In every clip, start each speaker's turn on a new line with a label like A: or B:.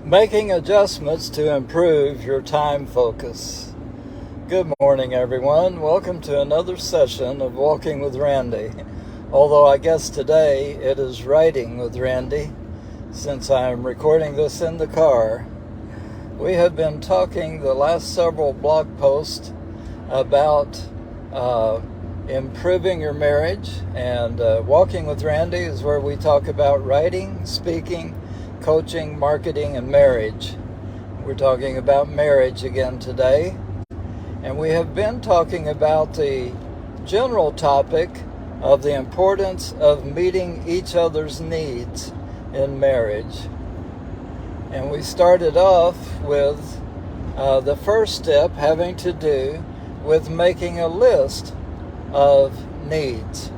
A: Making adjustments to improve your time focus. Good morning, everyone. Welcome to another session of Walking with Randy. Although I guess today it is Writing with Randy, since I am recording this in the car. We have been talking the last several blog posts about improving your marriage, and Walking with Randy is where we talk about writing, speaking, coaching, marketing, and marriage. We're talking about marriage again today, and we have been talking about the general topic of the importance of meeting each other's needs in marriage. And we started off with the first step having to do with making a list of needs.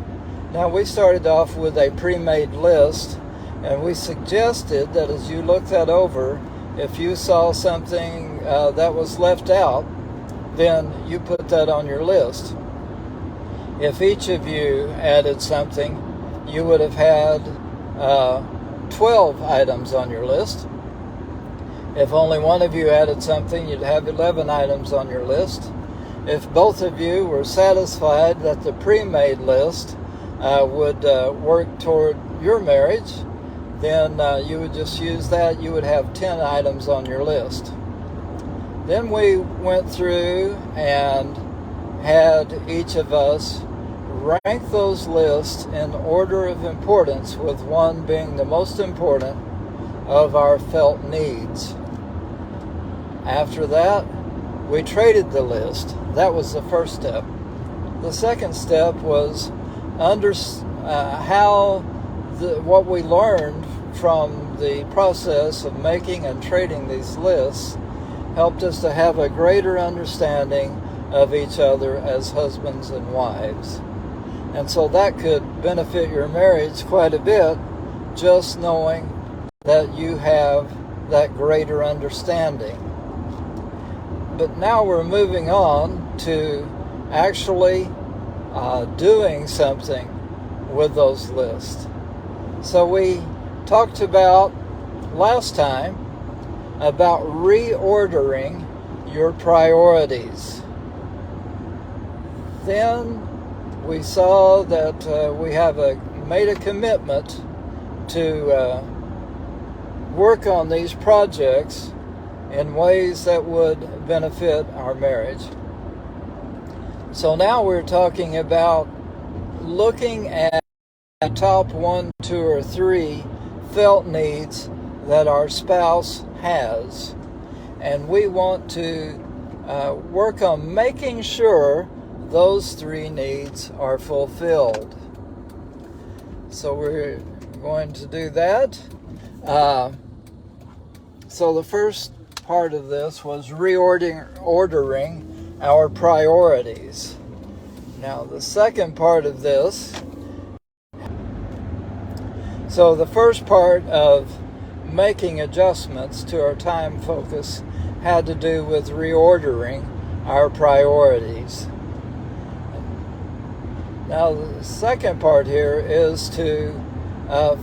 A: Now, we started off with a pre-made list, and we suggested that as you look that over, if you saw something that was left out, then you put that on your list. If each of you added something, you would have had 12 items on your list. If only one of you added something, you'd have 11 items on your list. If both of you were satisfied that the pre-made list would work toward your marriage, then you would just use that. You would have 10 items on your list. Then we went through and had each of us rank those lists in order of importance, with one being the most important of our felt needs. After that, we traded the list. That was the first step. The second step was what we learned from the process of making and trading these lists helped us to have a greater understanding of each other as husbands and wives. And so that could benefit your marriage quite a bit, just knowing that you have that greater understanding. But now we're moving on to actually doing something with those lists. So we talked about last time about reordering your priorities. Then we saw that we have made a commitment to work on these projects in ways that would benefit our marriage. So now we're talking about looking at the top 1, 2, or 3 felt needs that our spouse has. And we want to work on making sure those 3 needs are fulfilled. So we're going to do that. So the first part of this was reordering our priorities. Now the second part of this, so the first part of making adjustments to our time focus had to do with reordering our priorities. Now the second part here is to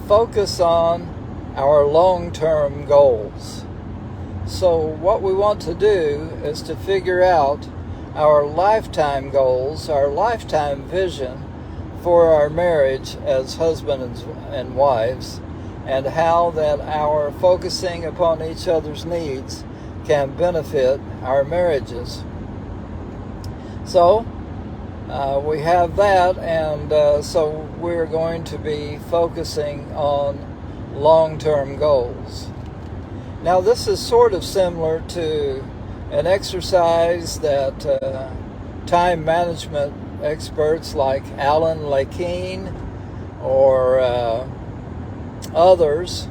A: focus on our long-term goals. So what we want to do is to figure out our lifetime goals, our lifetime vision for our marriage as husbands and wives, and how that our focusing upon each other's needs can benefit our marriages. So we have that, and so we're going to be focusing on long-term goals. Now this is sort of similar to an exercise that time management experts like Alan Lakeen or others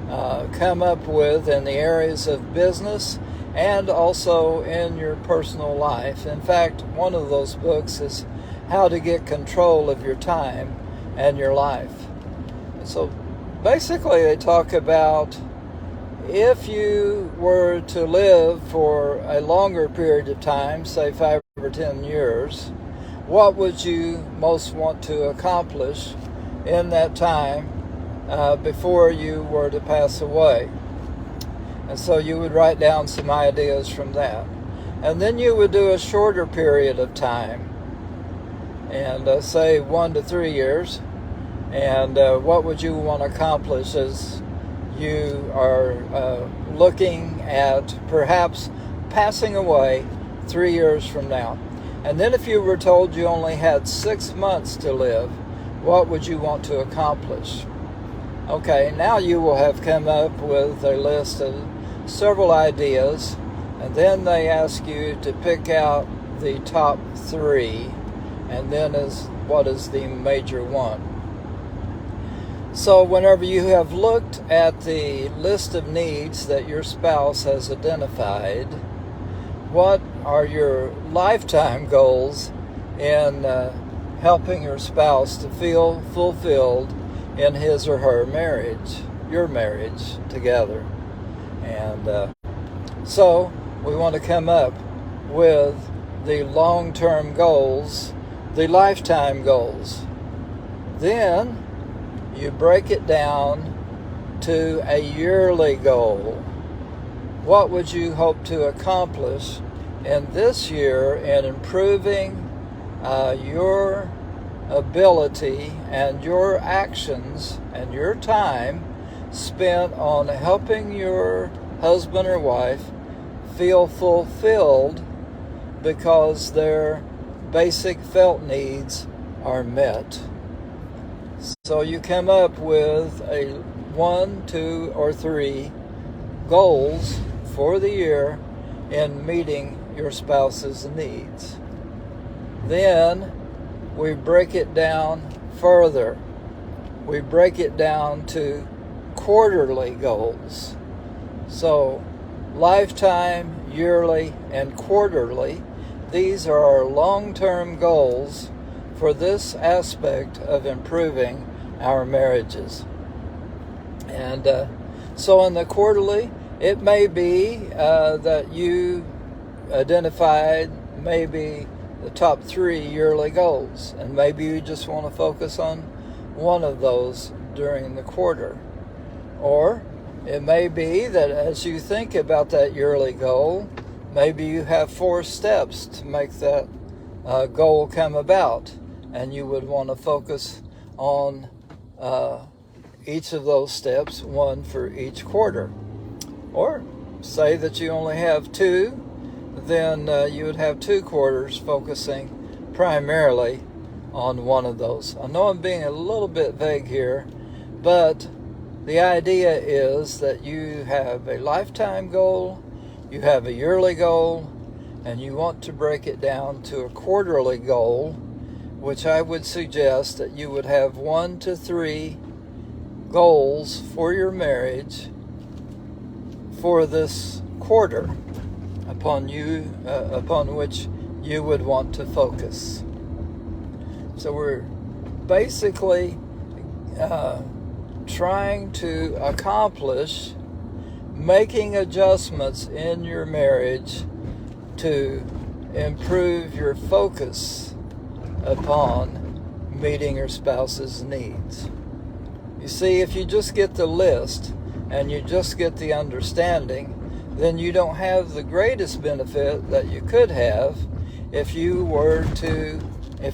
A: come up with in the areas of business and also in your personal life. In fact, one of those books is How to Get Control of Your Time and Your Life. So basically they talk about if you were to live for a longer period of time, say 5 or 10 years, what would you most want to accomplish in that time before you were to pass away? And so you would write down some ideas from that. And then you would do a shorter period of time, and say 1 to 3 years. And what would you want to accomplish as you are looking at perhaps passing away 3 years from now? And then if you were told you only had 6 months to live, what would you want to accomplish? Okay, now you will have come up with a list of several ideas, and then they ask you to pick out the top 3, and then what is the major one. So whenever you have looked at the list of needs that your spouse has identified, what are your lifetime goals in helping your spouse to feel fulfilled in his or her marriage, your marriage together? And so we want to come up with the long-term goals, the lifetime goals. Then you break it down to a yearly goal. What would you hope to accomplish in this year in improving your ability and your actions and your time spent on helping your husband or wife feel fulfilled because their basic felt needs are met? So you come up with 1, 2, or 3 goals for the year in meeting your spouse's needs. Then we break it down further. We break it down to quarterly goals. So lifetime, yearly, and quarterly, these are our long-term goals for this aspect of improving our marriages. And so in the quarterly, it may be that you identified maybe the top 3 yearly goals, and maybe you just want to focus on one of those during the quarter. Or it may be that as you think about that yearly goal, maybe you have 4 steps to make that goal come about, and you would want to focus on each of those steps, 1 for each quarter. Or say that you only have 2, then you would have 2 quarters focusing primarily on one of those. I know I'm being a little bit vague here, but the idea is that you have a lifetime goal, you have a yearly goal, and you want to break it down to a quarterly goal, which I would suggest that you would have 1 to 3 goals for your marriage for this quarter upon which you would want to focus. So we're basically trying to accomplish making adjustments in your marriage to improve your focus upon meeting your spouse's needs. You see, if you just get the list and you just get the understanding, then you don't have the greatest benefit that you could have if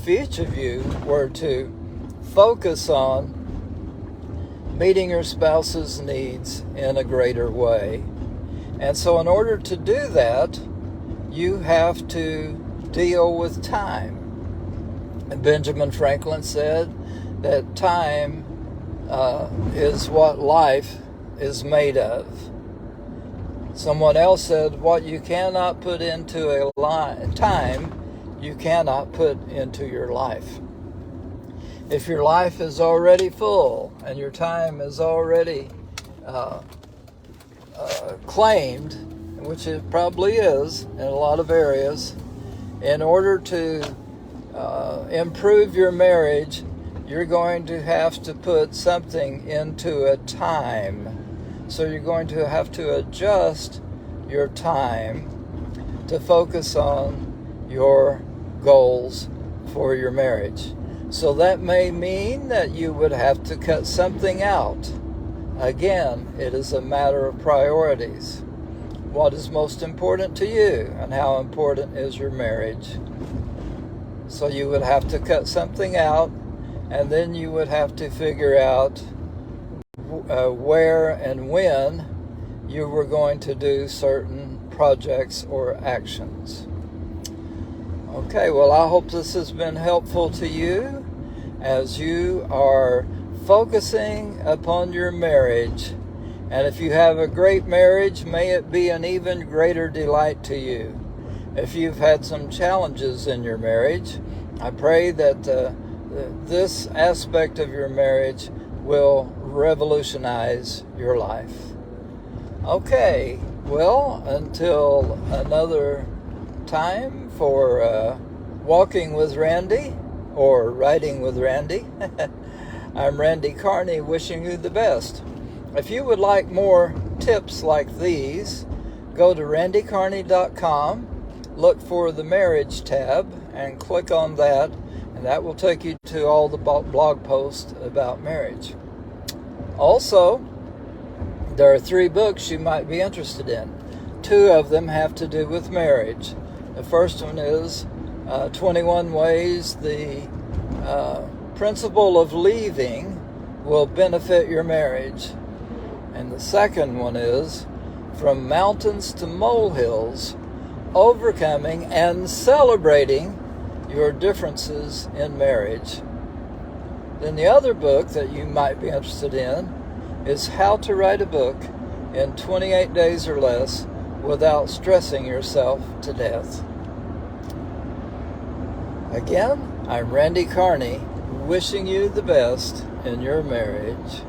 A: each of you were to focus on meeting your spouse's needs in a greater way. And so in order to do that, you have to deal with time. And Benjamin Franklin said that time is what life is made of. Someone else said, what you cannot put into time, you cannot put into your life. If your life is already full and your time is already claimed, which it probably is in a lot of areas, in order to improve your marriage, you're going to have to put something into a time. So you're going to have to adjust your time to focus on your goals for your marriage. So that may mean that you would have to cut something out Again, it is a matter of priorities. What is most important to you, and how important is your marriage? So you would have to cut something out, and then you would have to figure out where and when you were going to do certain projects or actions. Okay, well, I hope this has been helpful to you as you are focusing upon your marriage. And if you have a great marriage, may it be an even greater delight to you. If you've had some challenges in your marriage, I pray that this aspect of your marriage will revolutionize your life. Okay, well, until another time for Walking with Randy, or Riding with Randy, I'm Randy Carney, wishing you the best. If you would like more tips like these, go to randycarney.com, look for the Marriage tab, and click on that, and that will take you to all the blog posts about marriage. Also, there are 3 books you might be interested in. 2 of them have to do with marriage. The first one is 21 Ways the Principle of Leaving Will Benefit Your Marriage. And the second one is From Mountains to Molehills, Overcoming and Celebrating Your Differences in Marriage. Then the other book that you might be interested in is How to Write a Book in 28 Days or Less Without Stressing Yourself to Death. Again, I'm Randy Carney, wishing you the best in your marriage.